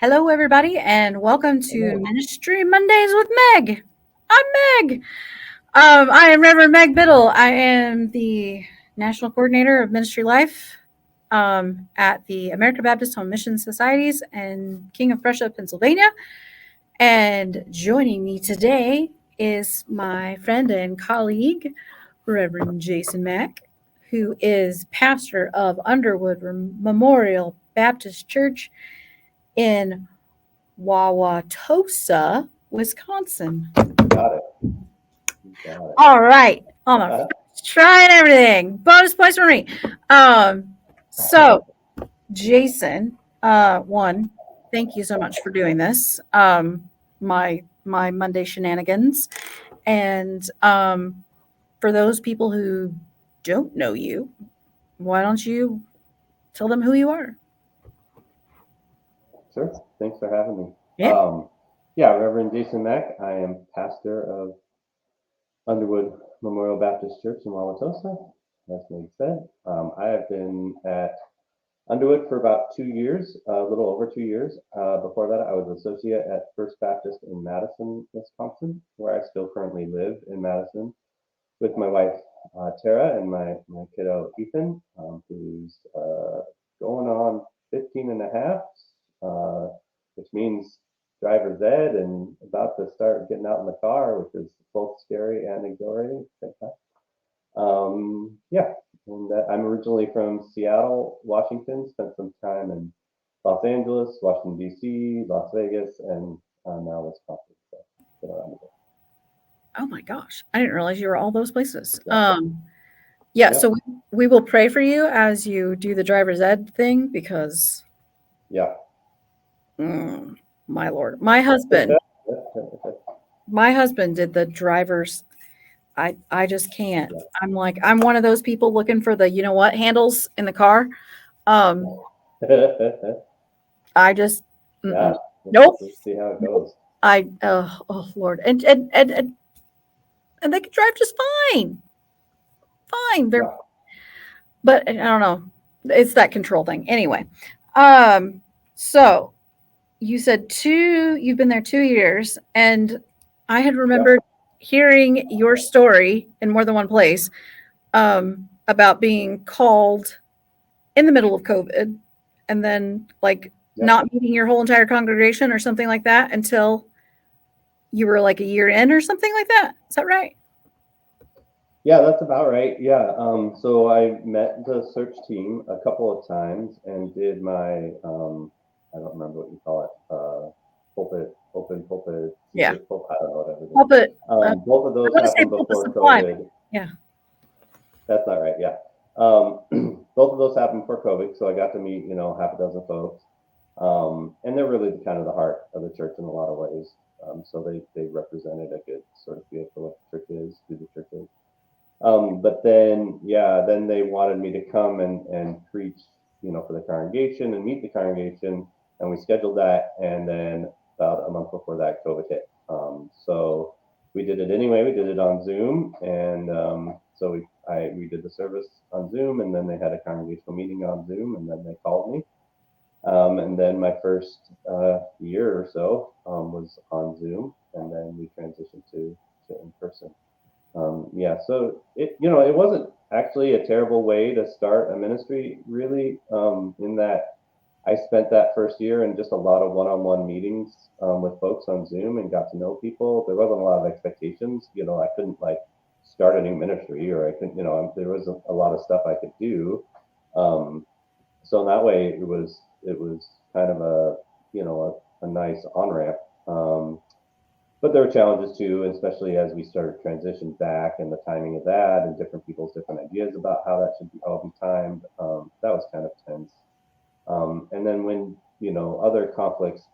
Hello, everybody, and welcome to Hello. Ministry Mondays with Meg. I'm Meg. I am Reverend Meg Biddle. I am the National Coordinator of Ministry Life at the American Baptist Home Mission Societies in King of Prussia, Pennsylvania. And joining me today is my friend and colleague, Reverend Jason Mack, who is pastor of Underwood Memorial Baptist Church in Wauwatosa, Wisconsin. Got it. Got it. All right. On my first try and everything. Bonus points for me. So Jason, one, thank you so much for doing this. My Monday shenanigans. And for those people who don't know you, why don't you tell them who you are? Sure. Thanks for having me. Yeah. Yeah, Reverend Jason Mack. I am pastor of Underwood Memorial Baptist Church in Wauwatosa, as Meg said. I have been at Underwood for about 2 years, a little over 2 years. Before that, I was associate at First Baptist in Madison, Wisconsin, where I still currently live in Madison with my wife, Tara, and my kiddo, Ethan, who's going on 15 and a half, which means driver's ed and about to start getting out in the car, which is both scary and exhilarating. Yeah, and I'm originally from Seattle, Washington, spent some time in Los Angeles, Washington, D.C., Las Vegas, and now Wisconsin. So, been around a bit. Oh my gosh. I didn't realize you were all those places. Yeah. Yeah, Yep. so we will pray for you as you do the driver's ed thing because, Yeah. my lord, my husband did the driver's. I just can't. I'm one of those people looking for the you know what handles in the car. Um, I just Yeah. nope. Let's see how it goes. Oh Lord, and they can drive just fine. Yeah. But I don't know. It's that control thing. Anyway, um, so you said you've been there 2 years, and I had Yeah. remembered hearing your story in more than one place about being called in the middle of COVID and then like Yep. not meeting your whole entire congregation or something like that until you were like a year in or something like that. Is that right? Yeah, that's about right. Yeah. So I met the search team a couple of times and did my I don't remember what you call it, open pulpit, Yeah. secret pulpit, I don't know whatever it is. Pulpit. Both of I those want to say happened pulpit before supply. COVID. Yeah. That's not right. Yeah. Both of those happened before COVID, so I got to meet half a dozen folks, and they're really kind of the heart of the church in a lot of ways. So they represented a good sort of feel for what the church is, who the church is. But then, yeah, then they wanted me to come and preach, for the congregation and meet the congregation, and we scheduled that. And then about a month before that, COVID hit. So we did it anyway. We did it on Zoom, and so we did the service on Zoom, and then they had a congregational meeting on Zoom, and then they called me. And then my first year or so was on Zoom, and then we transitioned to in person. Yeah, so it wasn't actually a terrible way to start a ministry, really, in that I spent that first year in just a lot of one-on-one meetings with folks on Zoom and got to know people. There wasn't a lot of expectations. I couldn't like start a new ministry, or I couldn't, there was a lot of stuff I could do. So in that way, it was kind of a nice on ramp. But there were challenges too, especially as we started transition back and the timing of that and different people's different ideas about how that should all be timed. That was kind of tense. And then when, other conflicts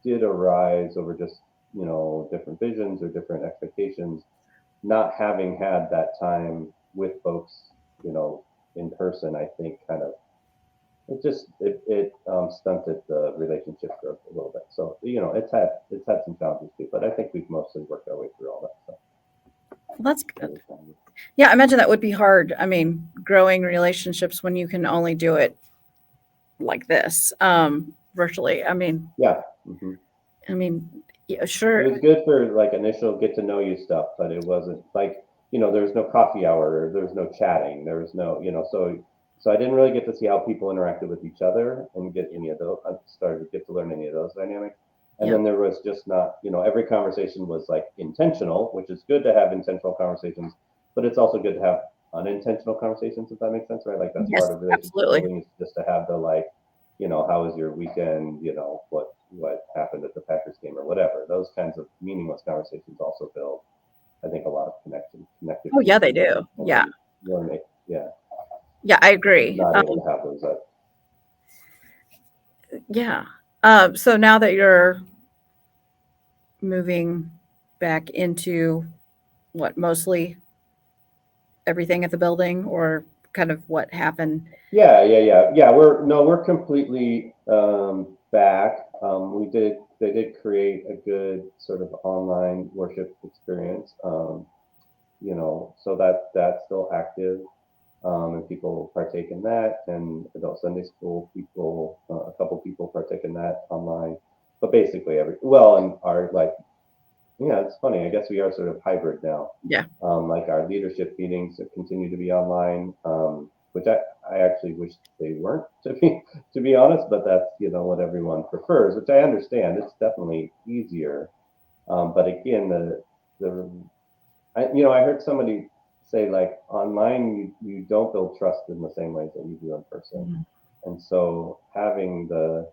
did arise over just, different visions or different expectations, not having had that time with folks, in person, I think kind of it stunted the relationship growth a little bit. So it's had some challenges too, but I think we've mostly worked our way through all that stuff. Well, that's good. Yeah, I imagine that would be hard. I mean, growing relationships when you can only do it like this, virtually. I mean, Yeah, Hmm. I mean, yeah, It sure. was good for like initial get to know you stuff, but it wasn't like, there was no coffee hour, there was no chatting, there was no, so I didn't really get to see how people interacted with each other and get any of those. I started to get to learn any of those dynamics. And Yeah. then there was just not, every conversation was like intentional, which is good to have intentional conversations, but it's also good to have unintentional conversations, if that makes sense, right? Like that's Yes, part of relationship absolutely. building is just to have the like, how was your weekend? What happened at the Packers game or whatever. Those kinds of meaningless conversations also build, I think, a lot of connective Oh, yeah, they tissue. do. And Yeah. then you want to make, yeah, Yeah, I agree. not able to have those. Yeah. So now that you're moving back into what, mostly everything at the building, or kind of what happened? Yeah. We're completely back. They did create a good sort of online worship experience. So that's still active. And people partake in that, and adult Sunday school people, a couple people partake in that online, but basically and our like, yeah, it's funny. I guess we are sort of hybrid now. Yeah. Like our leadership meetings continue to be online, which I actually wish they weren't to be honest, but that's what everyone prefers, which I understand. It's definitely easier, but again, the I heard somebody say like online you don't build trust in the same ways that you do in person, Mhm. and so having the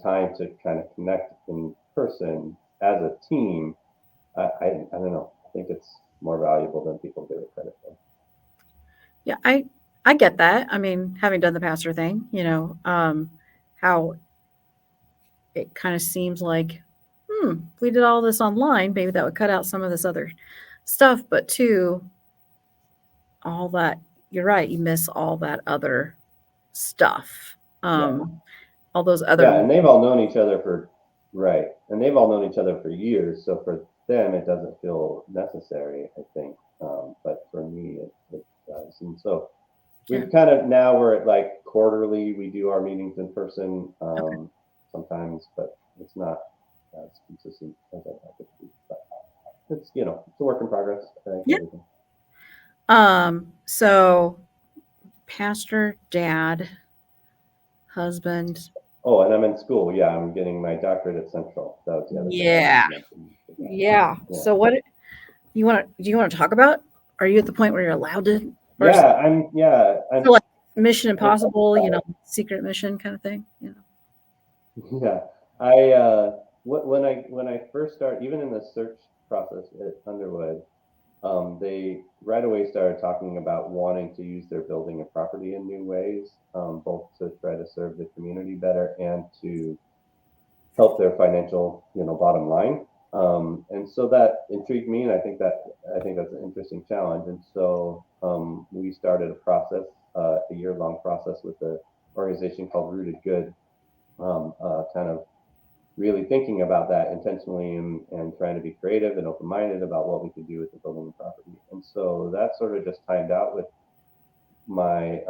time to kind of connect in person as a team, I don't know. I think it's more valuable than people give it credit for. Yeah, I get that. I mean, having done the pastor thing, how it kind of seems like, if we did all this online, maybe that would cut out some of this other stuff. But two, all that, you're right, you miss all that other stuff. Yeah, All those other, yeah, and they've all known each other for right, and they've all known each other for years. So for them, it doesn't feel necessary, I think. But for me, it does, and so yeah, we've kind of now we're at like quarterly. We do our meetings in person okay, sometimes, but it's not as consistent as I'd like it to be. But it's it's a work in progress. I think yeah. everything. So pastor, dad, husband, Oh, and I'm in school. Yeah, I'm getting my doctorate at Central. That was the other thing I wanted yeah, to mention. yeah. Yeah, So what do you want to talk about? Are you at the point where you're allowed to, or is yeah, I'm. Yeah, it like Mission I'm Impossible, secret mission kind of thing? yeah. I when I first started, even in the search process at Underwood, they right away started talking about wanting to use their building and property in new ways, both to try to serve the community better and to help their financial, bottom line. And so that intrigued me, and I think that's an interesting challenge. And so we started a process, a year-long process with the organization called Rooted Good, kind of really thinking about that intentionally and trying to be creative and open-minded about what we could do with the building and property. And so that sort of just timed out with my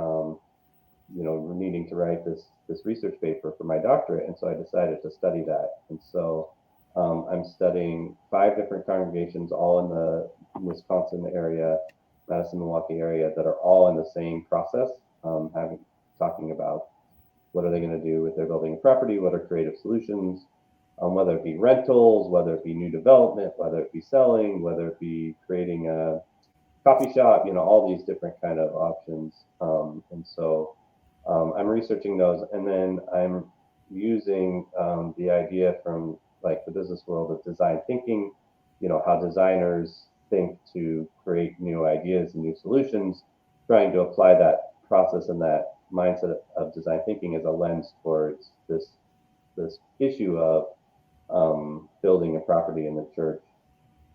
needing to write this research paper for my doctorate, and so I decided to study that. And so I'm studying 5 different congregations, all in the Wisconsin area, Madison, Milwaukee area, that are all in the same process, talking about what are they going to do with their building and property, what are creative solutions, whether it be rentals, whether it be new development, whether it be selling, whether it be creating a coffee shop, all these different kind of options. And so I'm researching those, and then I'm using the idea from like the business world of design thinking, how designers think to create new ideas and new solutions, trying to apply that process and that mindset of design thinking as a lens towards this issue of building a property in the church.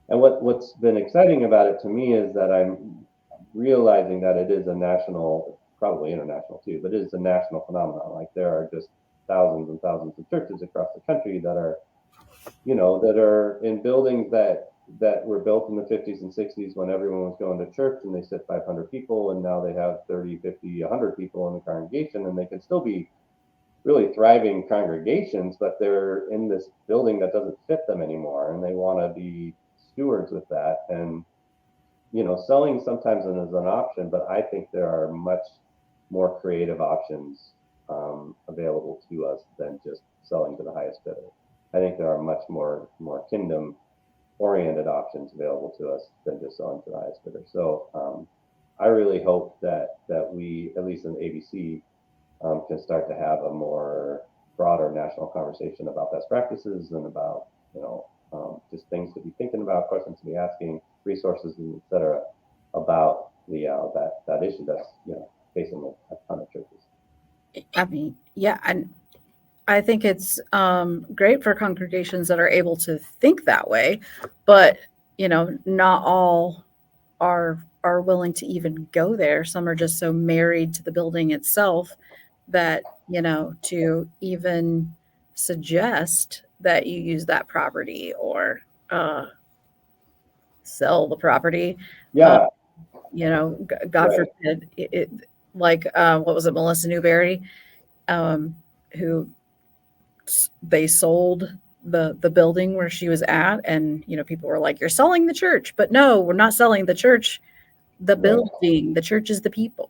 And what's been exciting about it to me is that I'm realizing that it is a national, probably international too, but it is a national phenomenon. Like there are just thousands and thousands of churches across the country that are in buildings that were built in the 50s and 60s when everyone was going to church, and they sit 500 people, and now they have 30, 50, 100 people in the congregation, and they can still be really thriving congregations, but they're in this building that doesn't fit them anymore, and they want to be stewards with that. And selling sometimes is an option, but I think there are much more creative options available to us than just selling to the highest bidder. I think there are much more kingdom oriented options available to us than just selling to the highest bidder. So I really hope that we, at least in ABC, can start to have a more broader national conversation about best practices and about just things to be thinking about, questions to be asking, resources, and et cetera, about that issue that's facing a ton of churches. I mean, yeah, and I think it's great for congregations that are able to think that way, but not all are willing to even go there. Some are just so married to the building itself that to even suggest that you use that property or uh, sell the property. Uh, Yeah, God right. forbid, like what was it, Melissa Newberry, um, who they sold the building where she was at, and people were like, "You're selling the church," but no, we're not selling the church. The Right. building, the church is the people.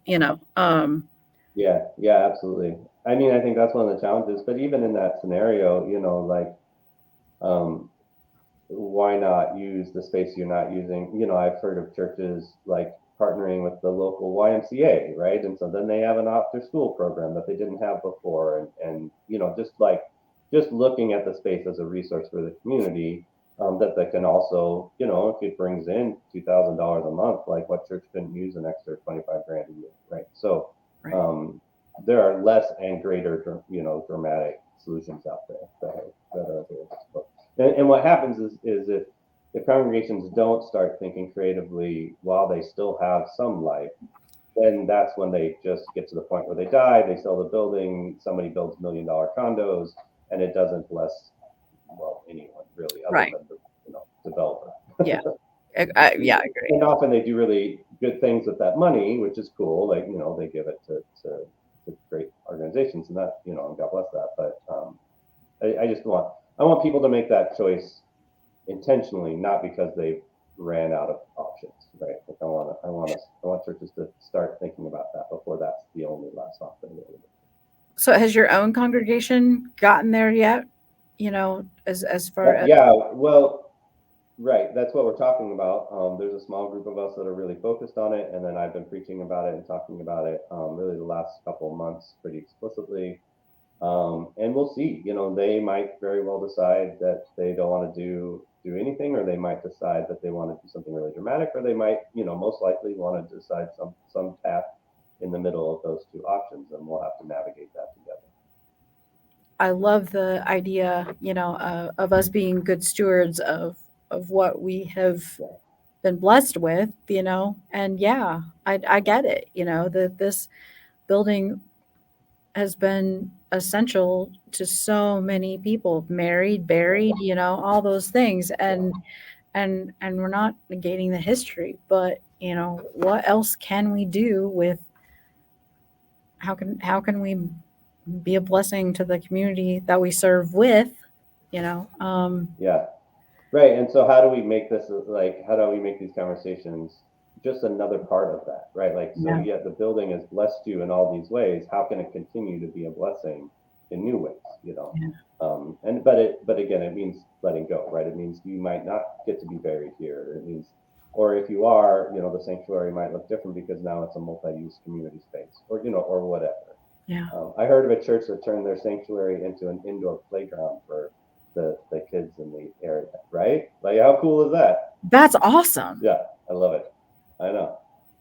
Yeah, yeah, absolutely. I mean, I think that's one of the challenges. But even in that scenario, like, um, why not use the space you're not using? I've heard of churches like partnering with the local YMCA, right? And so then they have an after school program that they didn't have before. And just looking at the space as a resource for the community, that can also, if it brings in $2,000 a month, like what church couldn't use an extra 25 grand a year, right? So Right. um, there are less and greater, dramatic solutions out there that are available. And what happens is if congregations don't start thinking creatively while they still have some life, then that's when they just get to the point where they die, they sell the building, somebody builds $1 million condos, and it doesn't bless, well, anyone really, other Right. than the developer. Yeah. Yeah, I agree. And often they do really good things with that money, which is cool. Like, they give it to great organizations, and that, and God bless that. But I want people to make that choice intentionally, not because they ran out of options, right? Like I want churches to start thinking about that before that's the only last option available. So has your own congregation gotten there yet? As far as Yeah, well, right. That's what we're talking about. There's a small group of us that are really focused on it, and then I've been preaching about it and talking about it really the last couple of months pretty explicitly. And we'll see. They might very well decide that they don't want to do anything, or they might decide that they want to do something really dramatic, or they might, most likely want to decide some path in the middle of those two options, and we'll have to navigate that together. I love the idea, of us being good stewards of what we have Yeah, been blessed with, and yeah, I get it, that this building has been essential to so many people, married, right. buried, all those things, Yeah, and we're not negating the history, but what else can we do with how can we be a blessing to the community that we serve with, you know um yeah. Right. And so how do we make this like, how do we make these conversations just another part of that, right? Like, so yeah, yet the building has blessed you in all these ways. How can it continue to be a blessing in new ways, yeah, but again, it means letting go, right? It means you might not get to be buried here. It means, or if you are, the sanctuary might look different because now it's a multi-use community space, or whatever. yeah. I heard of a church that turned their sanctuary into an indoor playground for the kids in the area, right? Like, how cool is that? That's awesome. Yeah, I love it. I know.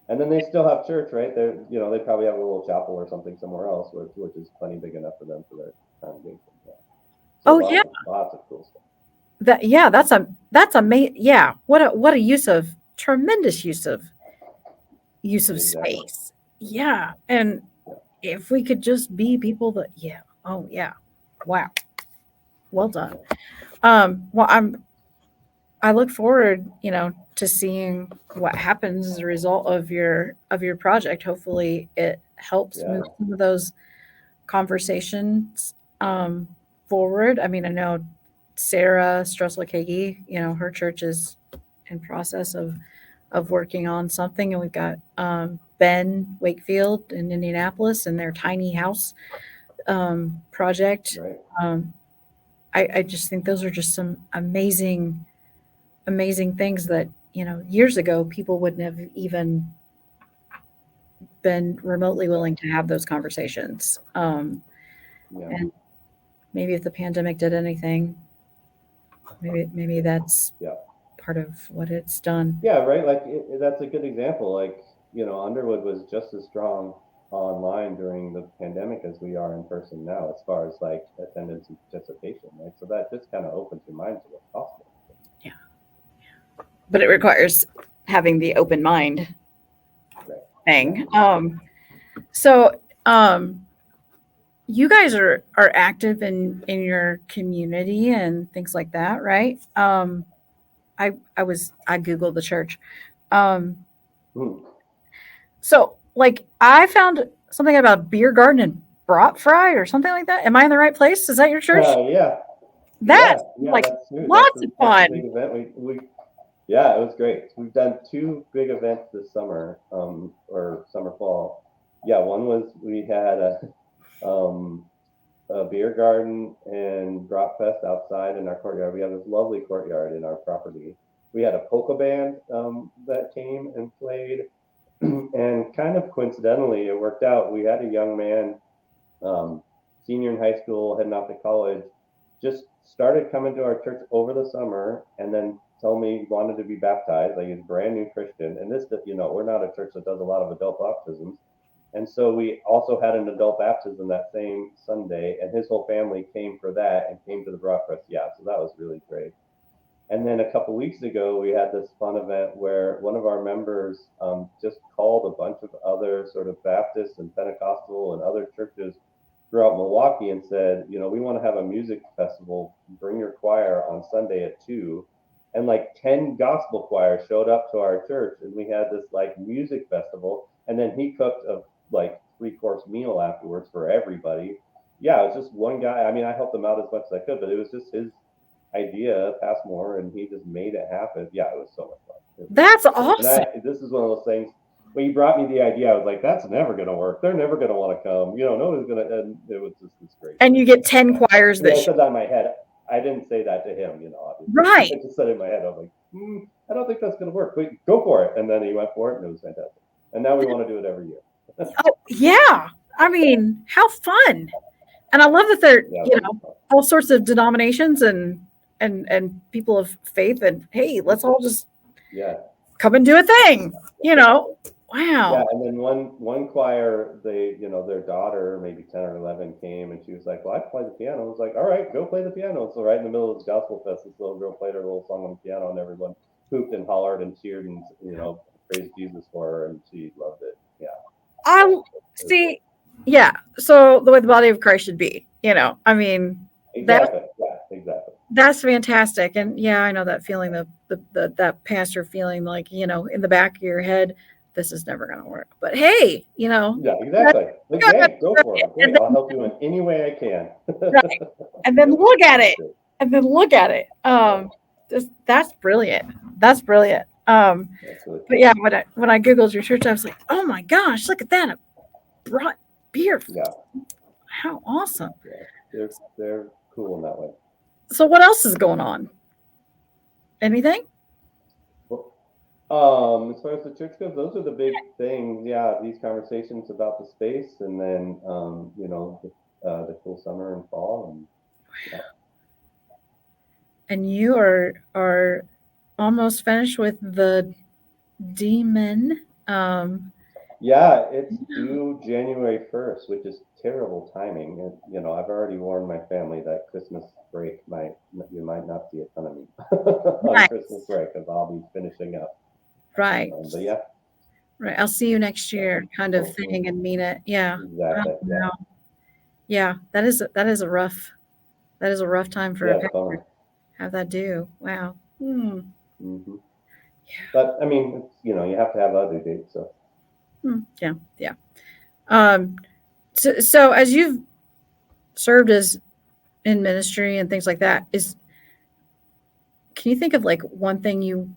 And then they still have church, right? They probably have a little chapel or something somewhere else, which is plenty big enough for them for their congregation. Yeah. So Oh yeah, lots of cool stuff. that's amazing. Yeah, what a tremendous use of Exactly. space. Yeah, and Yeah. if we could just be people that, yeah, oh yeah, wow, well done. Well, I look forward, to seeing what happens as a result of your project. Hopefully, it helps Yeah. move some of those conversations forward. I mean, I know Sarah Stressel-Kagi, her church is in process of working on something, and we've got Ben Wakefield in Indianapolis and their tiny house project. Right. I just think those are just some amazing, amazing things that years ago people wouldn't have even been remotely willing to have those conversations. Yeah. And maybe if the pandemic did anything, maybe that's Yeah. part of what it's done. Yeah, right. Like that's a good example. Like, Underwood was just as strong online during the pandemic as we are in person now, as far as like attendance and participation, right? So that just kind of opens your mind to what's possible. Yeah. But it requires having the open mind thing. So you guys are active in your community and things like that, right? I Googled the church. So like I found something about beer garden and brat fry or something like that. Am I in the right place? Is that your church? Yeah. That's like that's true. lots of fun. That's a big event. Yeah, it was great. We've done 2 big events this summer, or summer fall. Yeah, one was we had a beer garden and drop fest outside in our courtyard. We have this lovely courtyard in our property. We had a polka band that came and played, and kind of coincidentally, it worked out. We had a young man, senior in high school, heading off to college, just started coming to our church over the summer, and then told me he wanted to be baptized. Like, he's a brand new Christian, and this, we're not a church that does a lot of adult baptisms. And so we also had an adult baptism that same Sunday, and his whole family came for that and came to the breakfast. Yeah, so that was really great. And then a couple weeks ago, we had this fun event where one of our members just called a bunch of other sort of Baptist and Pentecostal and other churches throughout Milwaukee and said, we want to have a music festival. Bring your choir on Sunday at 2. And like 10 gospel choirs showed up to our church, and we had this like music festival. And then he cooked a like 3-course meal afterwards for everybody. Yeah, it was just one guy. I mean, I helped him out as much as I could, but it was just his idea, Passmore, and he just made it happen. Yeah, it was so much fun. That's awesome. This is one of those things. When he brought me the idea, I was like, "That's never going to work. They're never going to want to come. Nobody's going to." And it was just this great. And you get 10 choirs that. I said that in my head. I didn't say that to him, obviously. Right. I just said it in my head. I was like, I don't think that's going to work. But go for it. And then he went for it, and it was fantastic. And now we want to do it every year. Oh, yeah. I mean, how fun. And I love that they're, all sorts of denominations and people of faith, and hey, let's all just come and do a thing, Wow. Yeah, and then one choir, they, their daughter, maybe 10 or 11, came, and she was like, "Well, I play the piano." I was like, "All right, go play the piano." So right in the middle of this gospel fest, this little girl played her little song on the piano, and everyone hooped and hollered and cheered and praised Jesus for her, and she loved it. Yeah. I see. Yeah. So the way the body of Christ should be, I mean, exactly. Exactly. That's fantastic. And yeah, I know that feeling, that pastor feeling like, in the back of your head, this is never going to work. But hey, Yeah, exactly. Hey, go for it. Great. I'll help you in any way I can. Right. And then look at it. That's brilliant. That's brilliant. But yeah, when I Googled your church, I was like, oh my gosh, look at that. I brought beer. Yeah. How awesome. Yeah. They're cool in that way. So what else is going on? Anything? Well, as far as the church goes, those are the big things. Yeah, these conversations about the space, and then the cool summer and fall, and yeah. And you are almost finished with the demon. Yeah, it's due January 1st, which is terrible timing. And, I've already warned my family that Christmas break you might not see a ton of me on Christmas break, because I'll be finishing up. Right. But yeah. Right. I'll see you next year, kind of thing, and mean it. Yeah. Exactly. Yeah. That is a rough time for a pastor to have that due. Wow. Mm-hmm. But I mean, you have to have other dates. So. Yeah. So as you've served as in ministry and things like that, can you think of like one thing you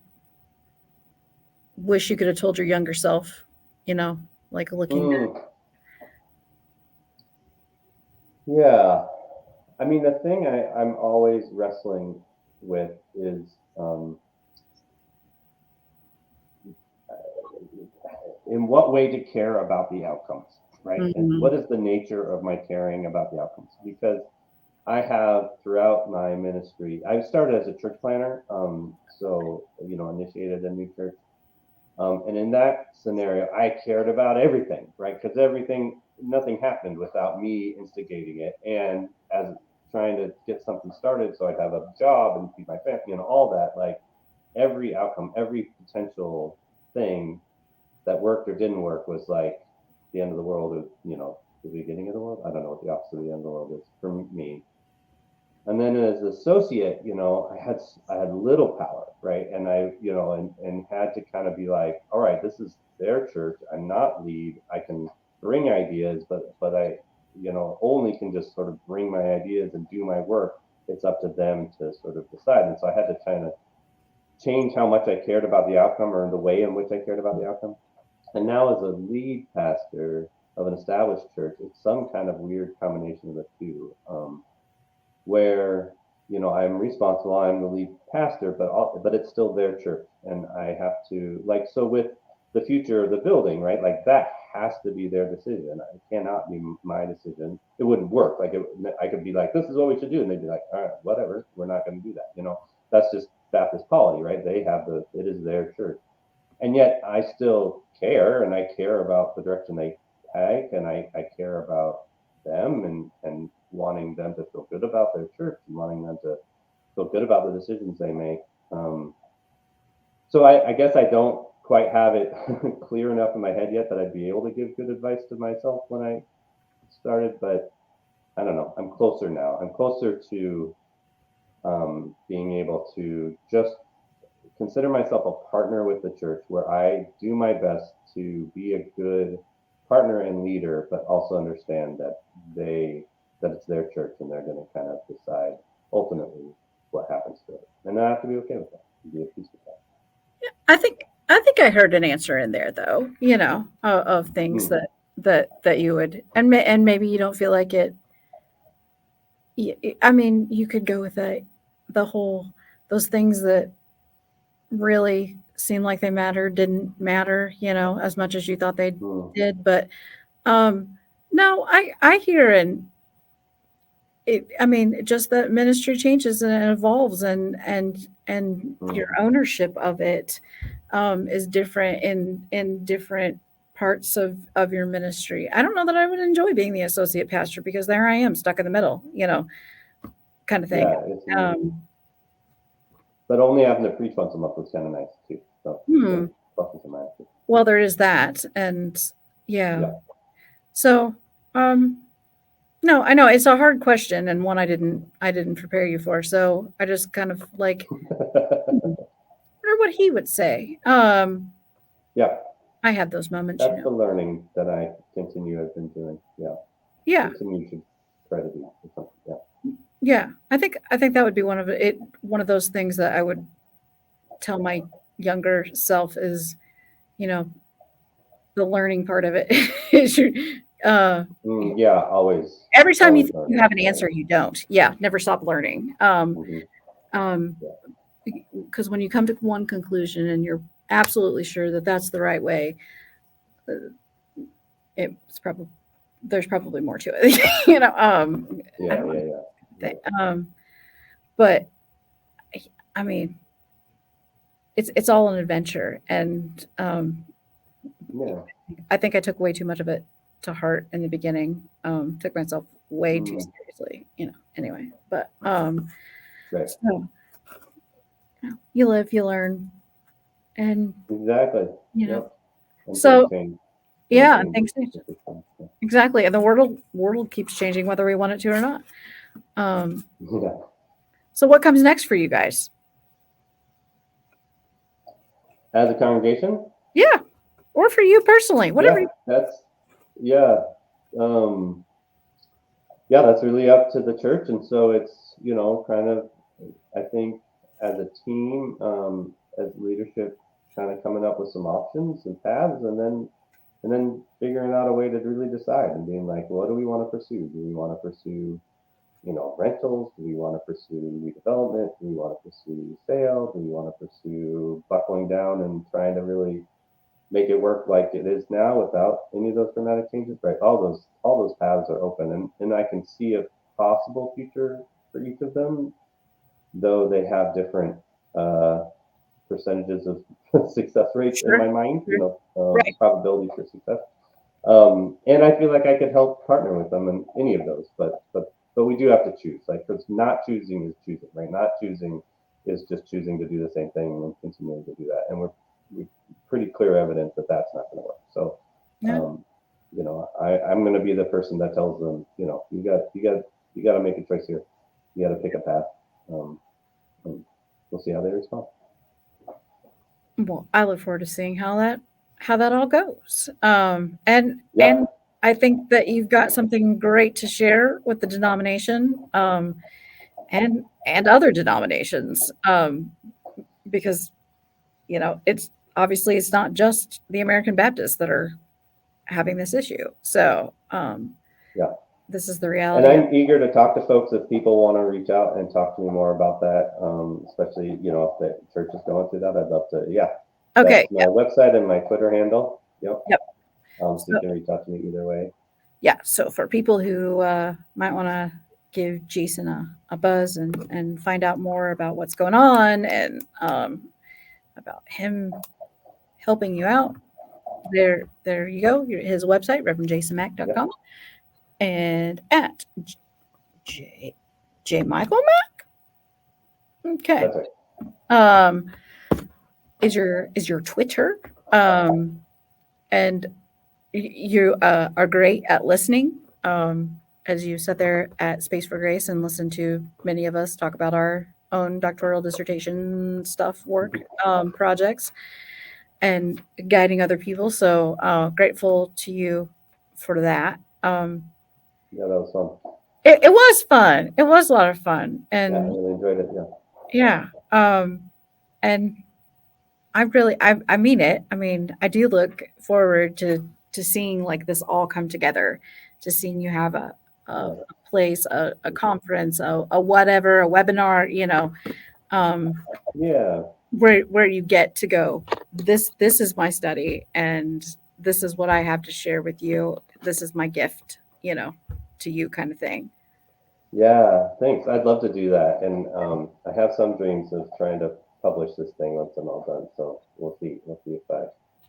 wish you could have told your younger self, like looking back? Mm, yeah. I mean, the thing I'm always wrestling with is in what way to care about the outcomes, right? And Mhm. what is the nature of my caring about the outcomes? Because I have throughout my ministry, I started as a church planner, so initiated a new church, and in that scenario, I cared about everything, right? Because nothing happened without me instigating it, and as trying to get something started, so I'd have a job and feed my family, all that, like every outcome, every potential thing that worked or didn't work was like the end of the world, or the beginning of the world. I don't know what the opposite of the end of the world is for me. And then as an associate, I had little power, right? And and had to kind of be like, all right, this is their church. I'm not lead. I can bring ideas, but I only can just sort of bring my ideas and do my work. It's up to them to sort of decide. And so I had to kind of change how much I cared about the outcome, or the way in which I cared about the outcome. And now, as a lead pastor of an established church, it's some kind of weird combination of the two, where I'm responsible. I'm the lead pastor, but it's still their church, and I have to, like, so with the future of the building, right? Like that has to be their decision. It cannot be my decision. It wouldn't work. Like I could be like, this is what we should do, and they'd be like, all right, whatever. We're not going to do that. That's just Baptist polity, right? It is their church. And yet I still care, and I care about the direction they take, and I care about them, and wanting them to feel good about their church, and wanting them to feel good about the decisions they make. So I guess I don't quite have it clear enough in my head yet that I'd be able to give good advice to myself when I started, but I don't know. I'm closer now. I'm closer to being able to just consider myself a partner with the church, where I do my best to be a good partner and leader, but also understand that it's their church, and they're going to kind of decide ultimately what happens to it. And I have to be okay with that, be at peace with that. I think I heard an answer in there though, of things Hmm. that you would, and maybe you don't feel like it. I mean, you could go with the whole, those things that really seemed like they mattered didn't matter, as much as you thought they Hmm. did. But no, I hear, and I mean, just that ministry changes and it evolves, and your Hmm. ownership of it is different in different parts of your ministry. I don't know that I would enjoy being the associate pastor, because there I am stuck in the middle, kind of thing. Yeah, it's weird. Um, But only having to preach once a month was kind of nice too. So hmm. there's pluses and minuses. Well, there is that, and yeah. Yeah. So, no, I know it's a hard question, and one I didn't prepare you for. So I just kind of like, wonder what he would say. Yeah, I have those moments, that's the learning that I continue have been doing. Yeah, Yeah, continue should try to do or something. Yeah. yeah. I think that would be one of those things that I would tell my younger self is, you know, the learning part of it is uh, Yeah, always, every time you always think you learning. have an Right. answer, you don't. Yeah, never stop learning. Hmm. Um, Yeah. because when you come to one conclusion and you're absolutely sure that that's the right way, uh, it's probably there's probably more to it. I Yeah. don't Yeah. Yeah. think, Right. but I mean, it's all an adventure, and Yeah. I think I took way too much of it to heart in the beginning. Took myself way too Mm, seriously, anyway. But right. so you live, you learn, and Exactly. you know. Yep. And things So change. World yeah, and changes. things change. People change. Yeah. Exactly, and the world keeps changing whether we want it to or not. Um, Yeah. so what comes next for you guys? As a congregation, Yeah, or for you personally, whatever. yeah, that's yeah. Um, yeah, that's really up to the church, and so it's kind of, I think, as a team, as leadership, kind of coming up with some options and paths, and then figuring out a way to really decide and being like, what do we want to pursue? Do we want to pursue rentals? Do we want to pursue redevelopment? Do we want to pursue sale? Do we want to pursue buckling down and trying to really make it work like it is now without any of those dramatic changes? Right. All those paths are open, and I can see a possible future for each of them, though they have different uh, percentages of success rates in Sure. my mind. Sure. Right. Probabilities for success. And I feel like I could help partner with them in any of those, but we do have to choose. Like, because not choosing is choosing, right? Not choosing is just choosing to do the same thing and continuing to do that. And we're pretty clear evidence that that's not going to work. So, Yeah. I'm going to be the person that tells them, you got to make a choice here. You got to pick a path. And we'll see how they respond. Well, I look forward to seeing how that all goes. And Yeah. I think that you've got something great to share with the denomination, and other denominations, because it's obviously it's not just the American Baptists that are having this issue. So Yeah. this is the And reality of. I'm eager to talk to folks if people want to reach out and talk to me more about that. Especially, if the church is going through that, I'd love to. Yeah, Okay. that's my website and my Twitter handle. Yep. Yep. So you can reach out to me either way. Yeah. So for people who might want to give Jason a buzz and find out more about what's going on and about him helping you out, there you go. His website, reverendjasonmack.com, and at J Michael Mack. Okay. That's right. Is your Twitter, and you are great at listening, as you sat there at Space for Grace and listened to many of us talk about our own doctoral dissertation stuff, work, projects, and guiding other people. So grateful to you for that. Yeah, that was fun. It was fun. It was a lot of fun, Yeah, I and really enjoyed it. yeah, and I mean it. I mean, I do look forward to seeing like this all come together, to seeing you have a place, a conference, a whatever, a webinar, Yeah. where you get to go. This is my study, and this is what I have to share with you. This is my gift, to you, kind of thing. Yeah. Thanks. I'd love to do that, and I have some dreams of trying to publish this thing once I'm all done. So we'll see. We'll see if I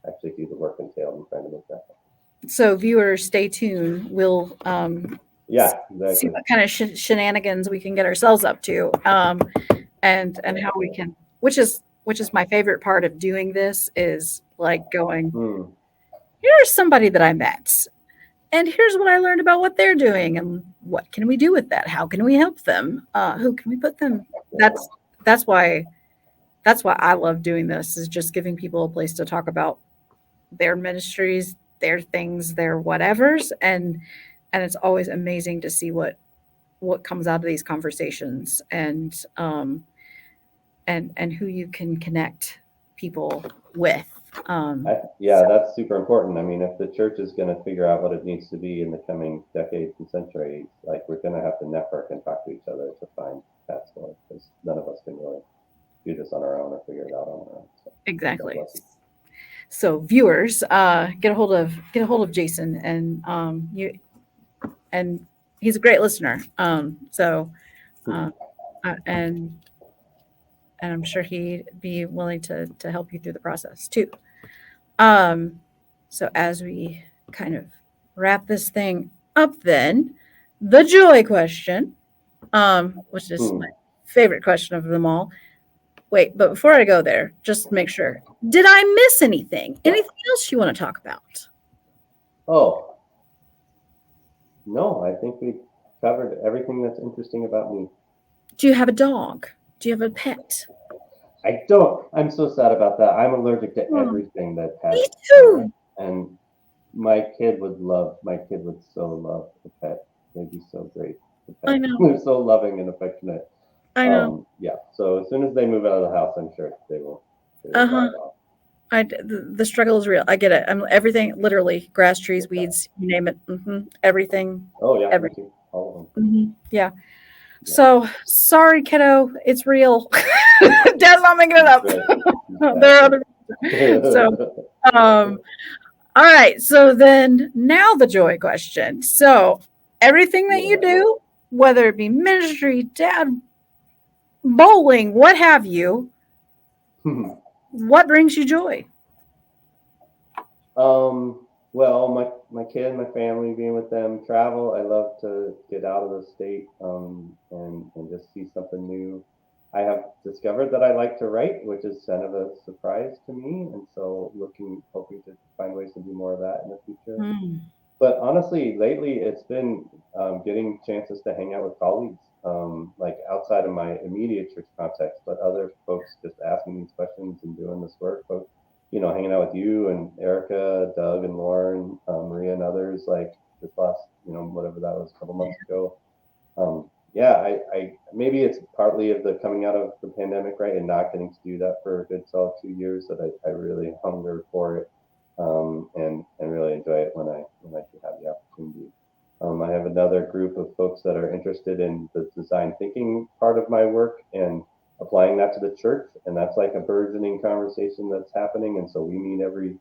actually do the work entailed in trying to make that happen. So viewers, stay tuned. We'll Yeah, see exactly. what kind of shenanigans we can get ourselves up to, and how we can, which is my favorite part of doing this, is like going, here's somebody that I met, and here's what I learned about what they're doing, and what can we do with that? How can we help them? Who can we put them? That's why I love doing this, is just giving people a place to talk about their ministries, their things, their whatevers, and it's always amazing to see what comes out of these conversations, and who you can connect people with. That's super important. I mean, if the church is going to figure out what it needs to be in the coming decades and centuries, like, we're going to have to network and talk to each other to find paths forward, because none of us can really do this on our own or figure it out on our own. So, Exactly. So viewers, get a hold of Jason, and he's a great listener. And I'm sure he'd be willing to help you through the process too. So as we kind of wrap this thing up, then the joy question, which is my favorite question of them all. Wait, but before I go there, just make sure. Did I miss anything? Anything else you want to talk about? Oh, no, I think we covered everything that's interesting about me. Do you have a dog? Do you have a pet? I don't. I'm so sad about that. I'm allergic to everything that has. Me too. And my kid would so love a pet. they'd be so great. The I pets. know. They're so loving and affectionate. I know. Yeah. So as soon as they move out of the house, I'm sure they will Uh-huh. dive off. The struggle is real. I get it. I'm everything, literally, grass, trees, Yeah. weeds, you name it. Everything, Oh yeah, me every. too. All Yeah. of them. So sorry, kiddo. It's real. Dad's not making it Yeah. up. Right. There are Exactly. other. So, um, all right. So then, now the joy question. So, everything that you Yeah. do, whether it be ministry, dad, bowling, what have you, what brings you joy? Well, my kid, my family, being with them, travel. I love to get out of the state, and just see something new. I have discovered that I like to write, which is kind of a surprise to me, and so hoping to find ways to do more of that in the future. Mm. But honestly, lately it's been getting chances to hang out with colleagues, like outside of my immediate church context, but other folks just asking these questions and doing this work. Folks, hanging out with you and Erica, Doug, and Lauren, Maria, and others, like this last, whatever that was, a couple months ago. Yeah, I maybe it's partly of the coming out of the pandemic, right, and not getting to do that for a good solid 2 years that I really hunger for it, and really enjoy it when I do have the opportunity. I have another group of folks that are interested in the design thinking part of my work and applying that to the church, and that's like a burgeoning conversation that's happening. And so we meet every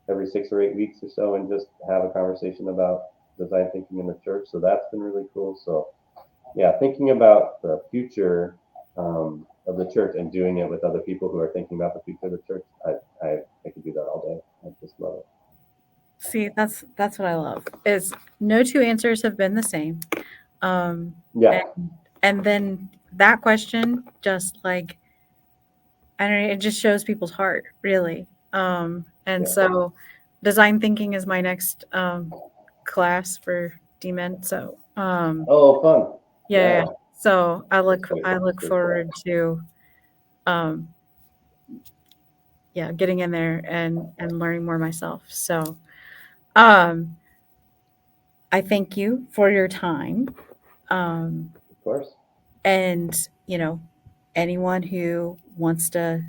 6 or 8 weeks or so and just have a conversation about design thinking in the church. So that's been really cool. So yeah, thinking about the future of the church and doing it with other people who are thinking about the future of the church, I could do that all day. I just love it. See, that's what I love. Is no two answers have been the same. Um, Yeah, and then that question just like I don't know, it just shows people's heart, really. And yeah. so design thinking is my next class for DMen. So Oh, fun. yeah. Yeah, So I that's look great stuff. forward to um yeah, getting in there and learning more myself. So um I thank you for your time. Um Of course. and anyone who wants to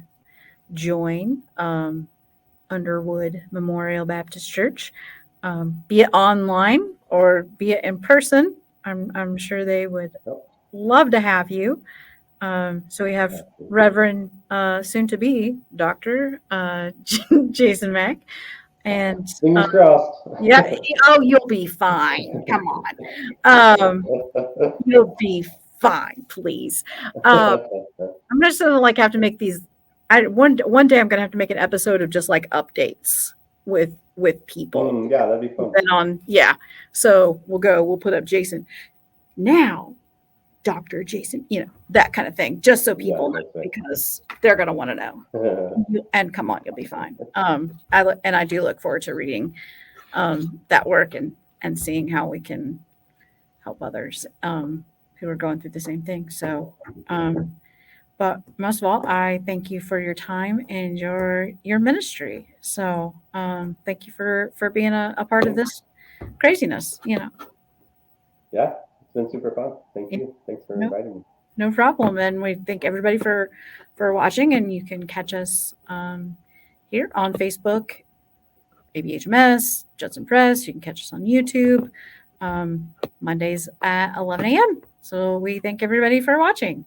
join Underwood Memorial Baptist Church, be it online or be it in person. I'm sure they would Yep, love to have you. So we have absolutely. Reverend, soon to be Dr. Jason Mack. And Fingers crossed. yeah, oh, you'll be fine. Come on. You'll be fine, please. Um, I'm just gonna like have to make these. One day I'm gonna have to make an episode of just like updates with people. Yeah, that'd be fun. Then on, yeah. So we'll put up Jason now, Dr. Jason, that kind of thing, just so Yeah, people know that's because they're gonna want to know. And come on, you'll be fine. I do look forward to reading that work and seeing how we can help others who are going through the same thing. So but most of all, I thank you for your time and your ministry. So thank you for being a part of this craziness. Yeah, it's been super fun. Thank You you. Thanks for know, inviting me. no problem. And we thank everybody for watching. And you can catch us here on Facebook, ABHMS, Judson Press. You can catch us on YouTube Mondays at 11 a.m. So we thank everybody for watching.